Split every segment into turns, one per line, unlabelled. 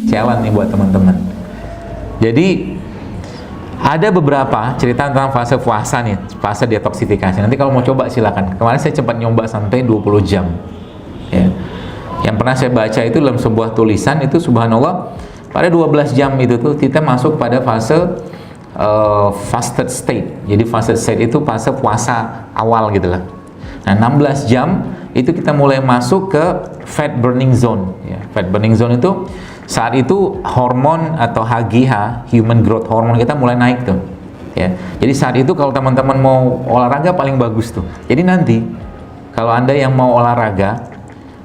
Challenge nih buat teman-teman. Jadi ada beberapa cerita tentang fase puasa nih, fase detoksifikasi. Nanti kalau mau coba silakan. Kemarin saya sempat nyoba sampai 20 jam. Ya. Yang pernah saya baca itu dalam sebuah tulisan itu, subhanallah, pada 12 jam itu tuh kita masuk pada fase fasted state. Jadi fasted state itu fase puasa awal gitu lah. Nah, 16 jam itu kita mulai masuk ke fat burning zone. Ya. Fat burning zone itu saat itu hormon atau HGH, human growth hormone, kita mulai naik tuh. Ya. Jadi saat itu kalau teman-teman mau olahraga paling bagus tuh. Jadi nanti kalau Anda yang mau olahraga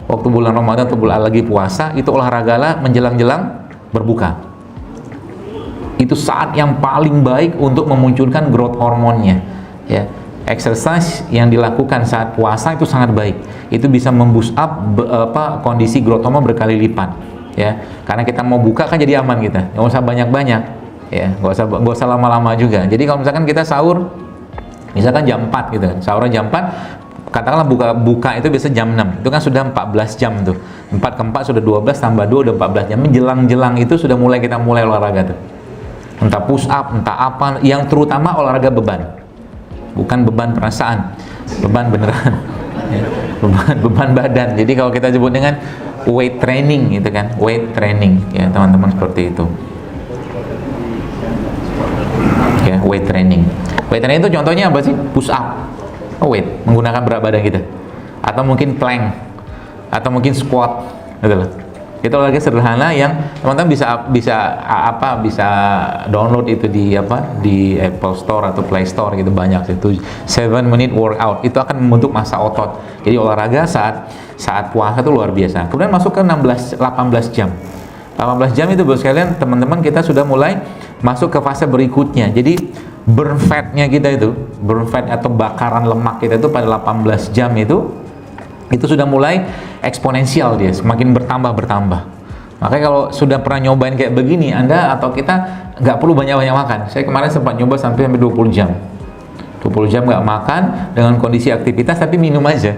waktu bulan Ramadan atau bulan lagi puasa, itu olahragalah menjelang-jelang berbuka. Itu saat yang paling baik untuk memunculkan growth hormonnya. Ya. Exercise yang dilakukan saat puasa itu sangat baik. Itu bisa memboost up kondisi growth hormone berkali lipat. Ya, karena kita mau buka kan jadi aman kita, nggak usah banyak-banyak, ya, nggak usah lama-lama juga. Jadi kalau misalkan kita sahur, misalkan jam 4 gitu, sahurnya jam 4, katakanlah buka itu biasa jam 6, itu kan sudah 14 jam tuh, 4 ke 4 sudah 12, tambah 2 udah 14 jam, menjelang itu sudah kita mulai olahraga tuh, entah push up, entah apa, yang terutama olahraga beban, bukan beban perasaan, beban beneran, ya, beban badan. Jadi kalau kita sebut dengan weight training gitu kan, weight training ya teman-teman, seperti itu ya. Weight training itu contohnya apa sih? Push up, weight, menggunakan berat badan kita, atau mungkin plank, atau mungkin squat gitu loh. Itu lagi sederhana yang teman-teman bisa download itu di Apple Store atau Play Store gitu, banyak itu 7-minute workout. Itu akan membentuk massa otot. Jadi olahraga saat puasa itu luar biasa. Kemudian masuk ke 18 jam. 18 jam itu bos sekalian, teman-teman, kita sudah mulai masuk ke fase berikutnya. Jadi burn fat-nya kita itu, burn fat atau bakaran lemak kita itu pada 18 jam itu sudah mulai eksponensial, dia semakin bertambah. Makanya kalau sudah pernah nyobain kayak begini, Anda atau kita nggak perlu banyak-banyak makan. Saya kemarin sempat nyoba sampai 20 jam 20 jam nggak makan dengan kondisi aktivitas, tapi minum aja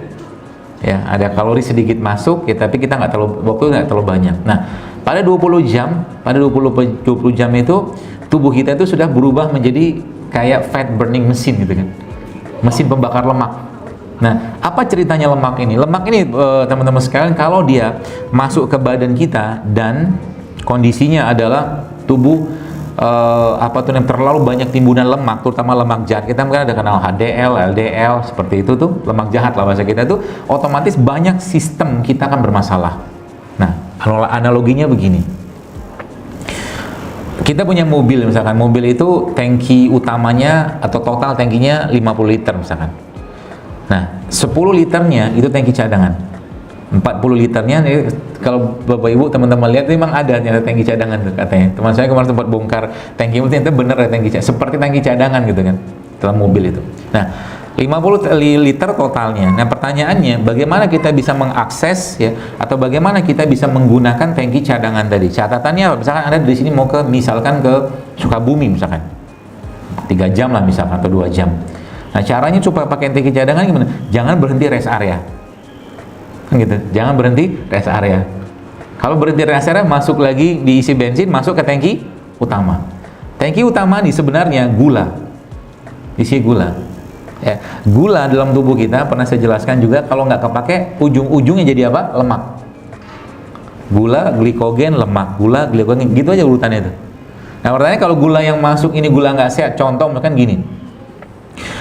ya, ada kalori sedikit masuk ya, tapi kita nggak terlalu banyak. Nah, pada 20 jam itu tubuh kita itu sudah berubah menjadi kayak fat burning mesin gitu kan, mesin pembakar lemak. Nah, apa ceritanya lemak ini? Lemak ini teman-teman sekalian, kalau dia masuk ke badan kita dan kondisinya adalah tubuh yang terlalu banyak timbunan lemak, terutama lemak jahat. Kita mungkin ada kenal HDL, LDL, seperti itu tuh, lemak jahat lah bahasa kita tuh, otomatis banyak sistem kita akan bermasalah. Nah, analoginya begini. Kita punya mobil, misalkan mobil itu tangki utamanya atau total tangkinya 50 liter misalkan. Nah, 10 liternya itu tangki cadangan, 40 liternya, kalau Bapak Ibu teman-teman lihat memang ada ternyata tangki cadangan tuh, katanya. Teman saya kemarin sempat bongkar tangki itu, ternyata bener ada tangki cadangan, seperti tangki cadangan gitu kan, dalam mobil itu. Nah, 50 liter totalnya. Nah, pertanyaannya, bagaimana kita bisa mengakses ya, atau bagaimana kita bisa menggunakan tangki cadangan tadi? Catatannya apa? Misalkan Anda dari sini mau misalkan ke Sukabumi misalkan, 3 jam lah misalkan, atau 2 jam. Nah, caranya supaya pakai tangki cadangan gimana? Jangan berhenti rest area. Kan gitu. Jangan berhenti rest area. Kalau berhenti rest area, masuk lagi diisi bensin, masuk ke tangki utama. Tangki utama ini sebenarnya gula. Isi gula. Ya, gula dalam tubuh kita pernah saya jelaskan juga, kalau nggak kepake, ujung-ujungnya jadi apa? Lemak. Gula, glikogen, lemak. Gula, glikogen, gitu aja urutannya itu. Nah, pertanyaannya kalau gula yang masuk ini gula nggak sehat, contoh misalkan gini.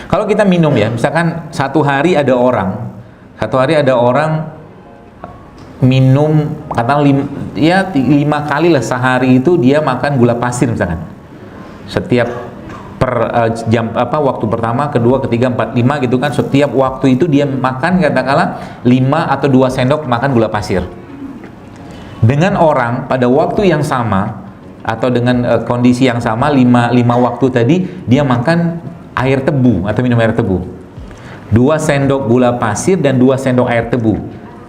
Kalau kita minum ya, misalkan satu hari ada orang minum katakanlah 5 kali lah sehari itu dia makan gula pasir misalkan. Setiap jam waktu pertama, kedua, ketiga, 4, 5 gitu kan, setiap waktu itu dia makan katakanlah 5 atau 2 sendok makan gula pasir. Dengan orang pada waktu yang sama atau dengan kondisi yang sama, 5 waktu tadi dia makan air tebu atau minum air tebu, 2 sendok gula pasir dan 2 sendok air tebu.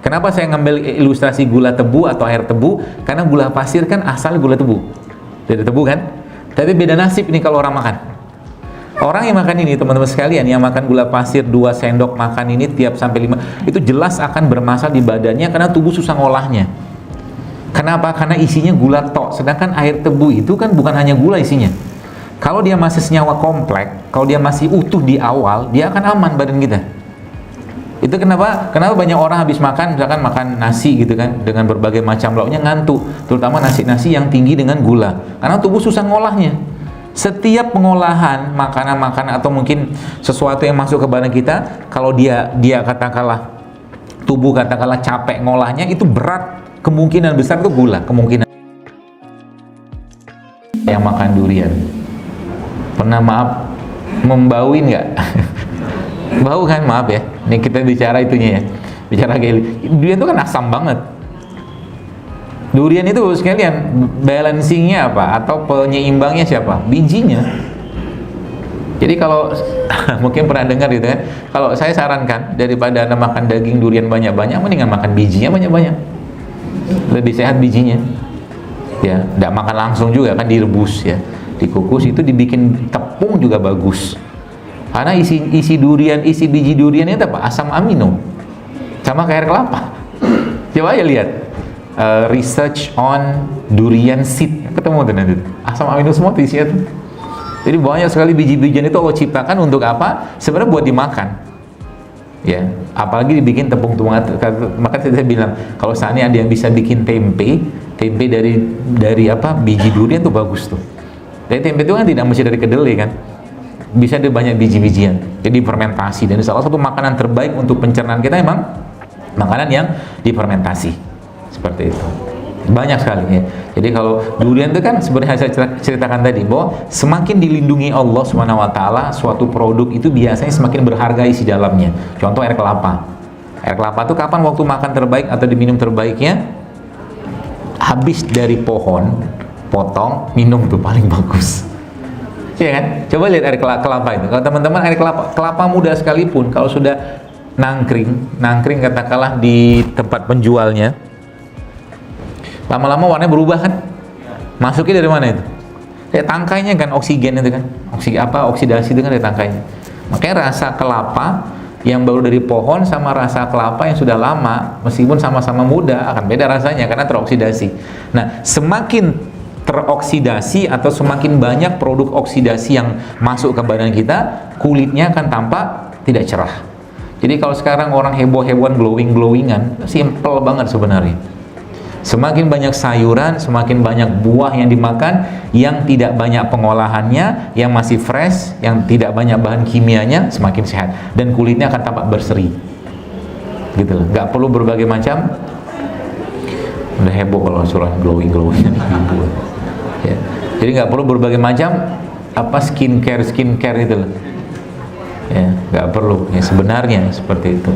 Kenapa saya ngambil ilustrasi gula tebu atau air tebu? Karena gula pasir kan asal gula tebu, dari tebu kan, tapi beda nasib nih kalau orang makan. Orang yang makan ini teman-teman sekalian, yang makan gula pasir 2 sendok makan ini tiap sampai 5, itu jelas akan bermasalah di badannya karena tubuh susah ngolahnya. Kenapa? Karena isinya gula tok. Sedangkan air tebu itu kan bukan hanya gula isinya. Kalau dia masih senyawa kompleks, kalau dia masih utuh di awal, dia akan aman badan kita. Itu kenapa? Kenapa banyak orang habis makan, misalkan makan nasi gitu kan, dengan berbagai macam lauknya ngantuk, terutama nasi-nasi yang tinggi dengan gula. Karena tubuh susah ngolahnya. Setiap pengolahan makanan-makanan atau mungkin sesuatu yang masuk ke badan kita, kalau dia katakanlah tubuh katakanlah capek ngolahnya, itu berat, kemungkinan besar itu gula, kemungkinan. Yang makan durian pernah maaf membauin nggak? Bau kan, maaf ya, ini kita bicara itunya ya, bicara durian itu kan asam banget. Durian itu sekalian balancingnya apa atau penyeimbangnya siapa? Bijinya. Jadi kalau mungkin pernah dengar gitu kan, kalau saya sarankan daripada Anda makan daging durian banyak-banyak, mendingan makan bijinya banyak-banyak, lebih sehat bijinya ya. Tidak makan langsung juga kan, direbus ya, dikukus, itu dibikin tepung juga bagus. Karena isi durian, isi biji durian itu apa? Asam amino, sama kayak air kelapa. Coba aja lihat research on durian seed, ketemu tuh nanti asam amino semua tuh isinya tuh. Jadi banyak sekali biji-bijian itu Allah ciptakan untuk apa? Sebenarnya buat dimakan. Ya, apalagi dibikin tepung-tepung. Maka saya bilang, kalau seandainya ada yang bisa bikin tempe dari apa? Biji durian tuh bagus tuh. Dari tempe itu kan tidak mesti dari kedelai kan? Bisa ada banyak biji-bijian, jadi fermentasi, dan salah satu makanan terbaik untuk pencernaan kita memang makanan yang difermentasi seperti itu. Banyak sekali ya. Jadi kalau durian itu kan sebenarnya saya ceritakan tadi bahwa semakin dilindungi Allah SWT, suatu produk itu biasanya semakin berharga isi dalamnya. Contoh air kelapa. Air kelapa itu kapan waktu makan terbaik atau diminum terbaiknya? Habis dari pohon, potong, minum tuh paling bagus. Iya kan? Coba lihat air kelapa itu. Kalau teman-teman air kelapa muda sekalipun, kalau sudah nangkring katakanlah di tempat penjualnya, lama-lama warnanya berubah kan? Masuknya dari mana itu? Kayak tangkainya kan, oksigen itu kan, oksidasi itu kan dari tangkainya. Makanya rasa kelapa yang baru dari pohon sama rasa kelapa yang sudah lama, meskipun sama-sama muda, akan beda rasanya karena teroksidasi. Nah, semakin teroksidasi atau semakin banyak produk oksidasi yang masuk ke badan kita, kulitnya akan tampak tidak cerah. Jadi kalau sekarang orang heboh-hebohan glowing-glowingan, simple banget sebenarnya. Semakin banyak sayuran, semakin banyak buah yang dimakan, yang tidak banyak pengolahannya, yang masih fresh, yang tidak banyak bahan kimianya, semakin sehat. Dan kulitnya akan tampak berseri. Gitu loh. Nggak perlu berbagai macam. Udah heboh kalau suruh glowing-glowing ibu. Ya. Jadi nggak perlu berbagai macam apa skincare itu loh. Ya, nggak perlu. Ya, sebenarnya seperti itu.